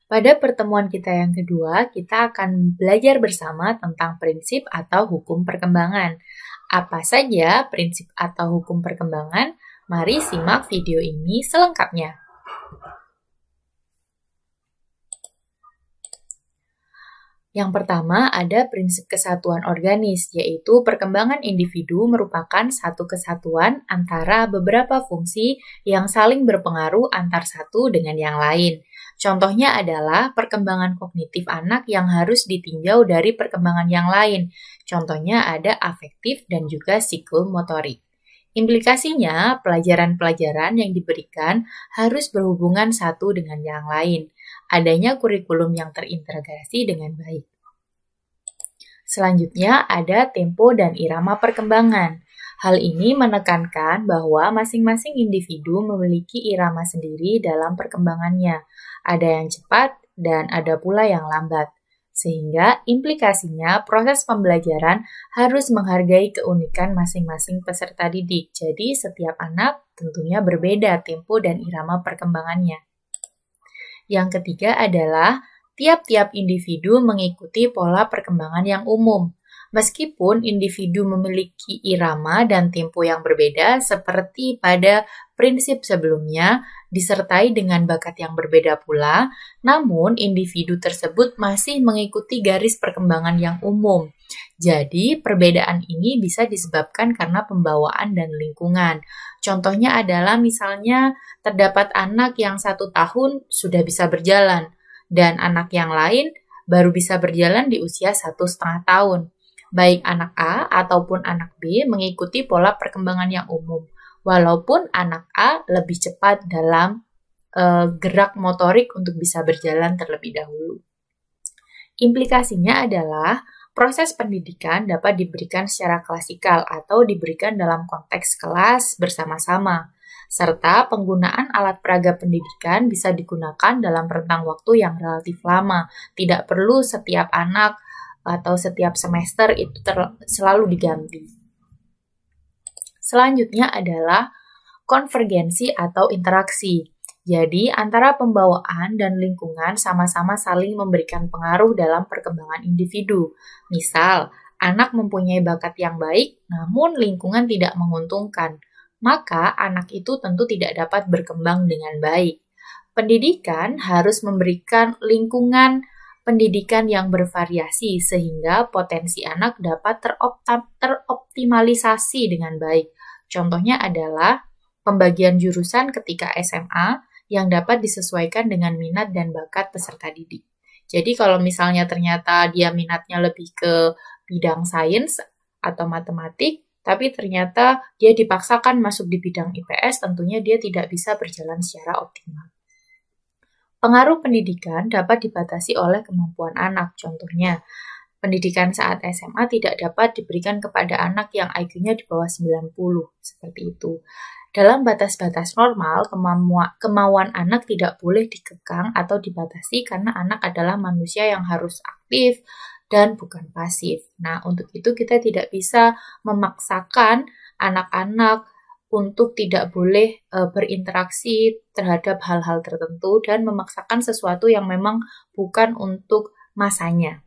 Pada pertemuan kita yang kedua, kita akan belajar bersama tentang prinsip atau hukum perkembangan. Apa saja prinsip atau hukum perkembangan? Mari simak video ini selengkapnya. Yang pertama ada prinsip kesatuan organis, yaitu perkembangan individu merupakan satu kesatuan antara beberapa fungsi yang saling berpengaruh antar satu dengan yang lain. Contohnya adalah perkembangan kognitif anak yang harus ditinjau dari perkembangan yang lain. Contohnya ada afektif dan juga psikomotorik. Implikasinya, pelajaran-pelajaran yang diberikan harus berhubungan satu dengan yang lain. Adanya kurikulum yang terintegrasi dengan baik. Selanjutnya ada tempo dan irama perkembangan. Hal ini menekankan bahwa masing-masing individu memiliki irama sendiri dalam perkembangannya. Ada yang cepat dan ada pula yang lambat. Sehingga implikasinya proses pembelajaran harus menghargai keunikan masing-masing peserta didik. Jadi setiap anak tentunya berbeda tempo dan irama perkembangannya. Yang ketiga adalah tiap-tiap individu mengikuti pola perkembangan yang umum. Meskipun individu memiliki irama dan tempo yang berbeda seperti pada prinsip sebelumnya, disertai dengan bakat yang berbeda pula, namun individu tersebut masih mengikuti garis perkembangan yang umum. Jadi, perbedaan ini bisa disebabkan karena pembawaan dan lingkungan. Contohnya adalah misalnya terdapat anak yang 1 tahun sudah bisa berjalan, dan anak yang lain baru bisa berjalan di usia 1,5 tahun. Baik anak A ataupun anak B mengikuti pola perkembangan yang umum, walaupun anak A lebih cepat dalam gerak motorik untuk bisa berjalan terlebih dahulu. Implikasinya adalah proses pendidikan dapat diberikan secara klasikal atau diberikan dalam konteks kelas bersama-sama, serta penggunaan alat peraga pendidikan bisa digunakan dalam rentang waktu yang relatif lama. Tidak perlu setiap anak atau setiap semester itu selalu diganti. Selanjutnya adalah konvergensi atau interaksi. Jadi, antara pembawaan dan lingkungan sama-sama saling memberikan pengaruh dalam perkembangan individu. Misal, anak mempunyai bakat yang baik, namun lingkungan tidak menguntungkan, maka anak itu tentu tidak dapat berkembang dengan baik. Pendidikan harus memberikan lingkungan pendidikan yang bervariasi sehingga potensi anak dapat teroptimalisasi dengan baik. Contohnya adalah pembagian jurusan ketika SMA yang dapat disesuaikan dengan minat dan bakat peserta didik. Jadi kalau misalnya ternyata dia minatnya lebih ke bidang sains atau matematik, tapi ternyata dia dipaksakan masuk di bidang IPS, tentunya dia tidak bisa berjalan secara optimal. Pengaruh pendidikan dapat dibatasi oleh kemampuan anak. Contohnya, pendidikan saat SMA tidak dapat diberikan kepada anak yang IQ-nya di bawah 90, seperti itu. Dalam batas-batas normal, kemauan anak tidak boleh dikekang atau dibatasi karena anak adalah manusia yang harus aktif dan bukan pasif. Nah, untuk itu kita tidak bisa memaksakan anak-anak untuk tidak boleh berinteraksi terhadap hal-hal tertentu dan memaksakan sesuatu yang memang bukan untuk masanya.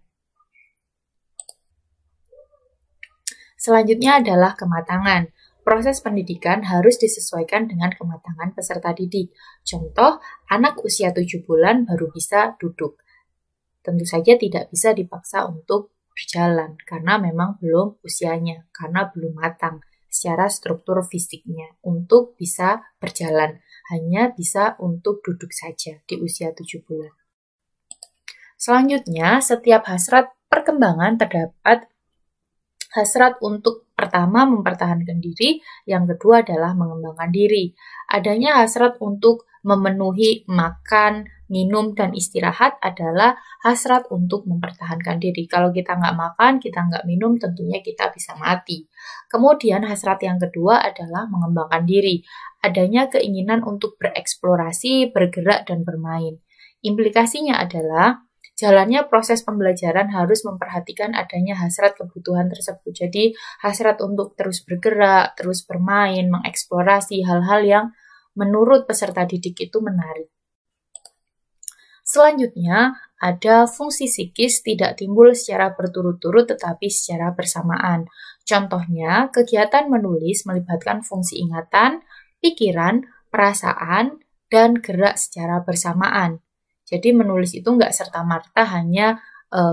Selanjutnya adalah kematangan. Proses pendidikan harus disesuaikan dengan kematangan peserta didik. Contoh, anak usia 7 bulan baru bisa duduk. Tentu saja tidak bisa dipaksa untuk berjalan, karena memang belum usianya, karena belum matang secara struktur fisiknya untuk bisa berjalan. Hanya bisa untuk duduk saja di usia 7 bulan. Selanjutnya, setiap hasrat perkembangan terdapat hasrat untuk pertama mempertahankan diri, yang kedua adalah mengembangkan diri. Adanya hasrat untuk memenuhi makan, minum, dan istirahat adalah hasrat untuk mempertahankan diri. Kalau kita nggak makan, kita nggak minum, tentunya kita bisa mati. Kemudian hasrat yang kedua adalah mengembangkan diri. Adanya keinginan untuk bereksplorasi, bergerak, dan bermain. Implikasinya adalah jalannya proses pembelajaran harus memperhatikan adanya hasrat kebutuhan tersebut. Jadi, hasrat untuk terus bergerak, terus bermain, mengeksplorasi hal-hal yang menurut peserta didik itu menarik. Selanjutnya, ada fungsi psikis tidak timbul secara berturut-turut tetapi secara bersamaan. Contohnya, kegiatan menulis melibatkan fungsi ingatan, pikiran, perasaan, dan gerak secara bersamaan. Jadi menulis itu nggak serta-merta hanya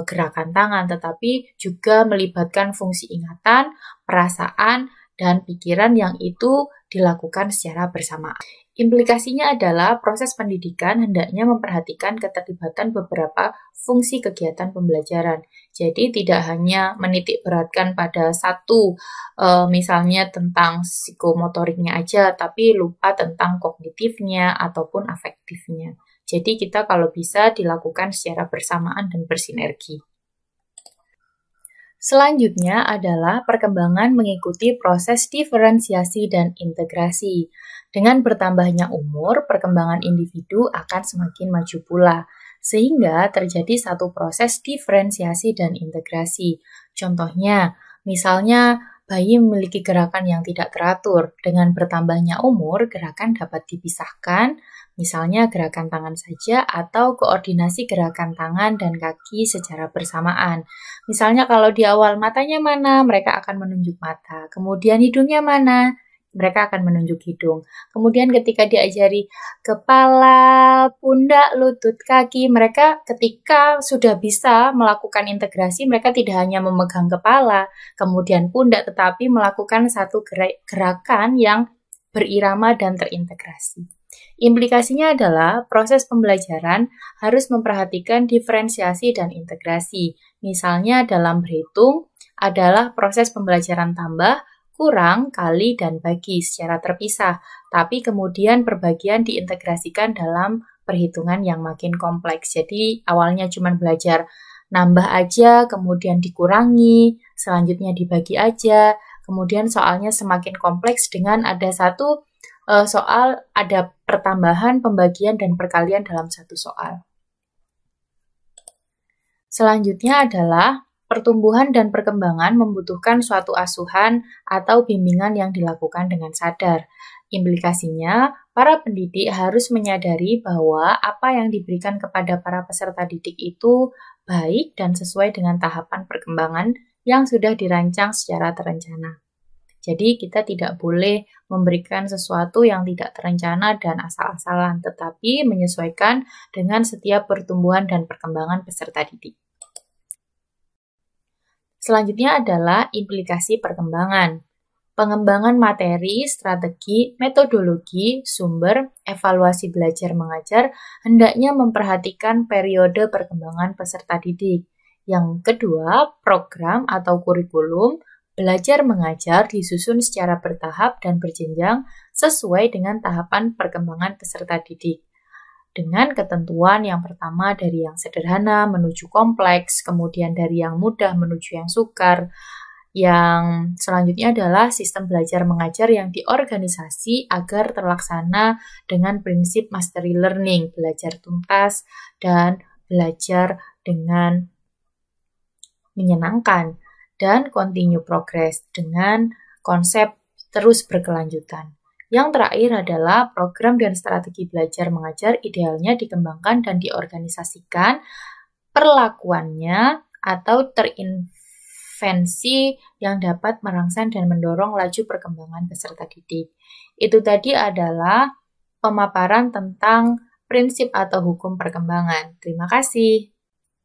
gerakan tangan, tetapi juga melibatkan fungsi ingatan, perasaan, dan pikiran yang itu dilakukan secara bersamaan. Implikasinya adalah proses pendidikan hendaknya memperhatikan keterlibatan beberapa fungsi kegiatan pembelajaran. Jadi tidak hanya menitik beratkan pada satu, misalnya tentang psikomotoriknya aja, tapi lupa tentang kognitifnya ataupun afektifnya. Jadi kita kalau bisa dilakukan secara bersamaan dan bersinergi. Selanjutnya adalah perkembangan mengikuti proses diferensiasi dan integrasi. Dengan bertambahnya umur, perkembangan individu akan semakin maju pula, sehingga terjadi satu proses diferensiasi dan integrasi. Contohnya, misalnya bayi memiliki gerakan yang tidak teratur. Dengan bertambahnya umur, gerakan dapat dipisahkan, misalnya gerakan tangan saja atau koordinasi gerakan tangan dan kaki secara bersamaan. Misalnya kalau di awal matanya mana, mereka akan menunjuk mata. Kemudian hidungnya mana, mereka akan menunjuk hidung. Kemudian ketika diajari kepala, pundak, lutut, kaki, mereka ketika sudah bisa melakukan integrasi, mereka tidak hanya memegang kepala, kemudian pundak, tetapi melakukan satu gerakan yang berirama dan terintegrasi. Implikasinya adalah proses pembelajaran harus memperhatikan diferensiasi dan integrasi. Misalnya dalam berhitung adalah proses pembelajaran tambah, kurang, kali, dan bagi secara terpisah, tapi kemudian perbagian diintegrasikan dalam perhitungan yang makin kompleks. Jadi awalnya cuma belajar nambah aja, kemudian dikurangi, selanjutnya dibagi aja, kemudian soalnya semakin kompleks dengan ada satu soal, ada pertambahan, pembagian, dan perkalian dalam satu soal. Selanjutnya adalah pertumbuhan dan perkembangan membutuhkan suatu asuhan atau bimbingan yang dilakukan dengan sadar. Implikasinya, para pendidik harus menyadari bahwa apa yang diberikan kepada para peserta didik itu baik dan sesuai dengan tahapan perkembangan yang sudah dirancang secara terencana. Jadi kita tidak boleh memberikan sesuatu yang tidak terencana dan asal-asalan, tetapi menyesuaikan dengan setiap pertumbuhan dan perkembangan peserta didik. Selanjutnya adalah implikasi perkembangan. Pengembangan materi, strategi, metodologi, sumber, evaluasi belajar mengajar hendaknya memperhatikan periode perkembangan peserta didik. Yang kedua, program atau kurikulum belajar mengajar disusun secara bertahap dan berjenjang sesuai dengan tahapan perkembangan peserta didik. Dengan ketentuan yang pertama dari yang sederhana menuju kompleks, kemudian dari yang mudah menuju yang sukar. Yang selanjutnya adalah sistem belajar mengajar yang diorganisasi agar terlaksana dengan prinsip mastery learning, belajar tuntas dan belajar dengan menyenangkan, dan continue progress dengan konsep terus berkelanjutan. Yang terakhir adalah program dan strategi belajar mengajar idealnya dikembangkan dan diorganisasikan perlakuannya atau terinvensi yang dapat merangsang dan mendorong laju perkembangan peserta didik. Itu tadi adalah pemaparan tentang prinsip atau hukum perkembangan. Terima kasih.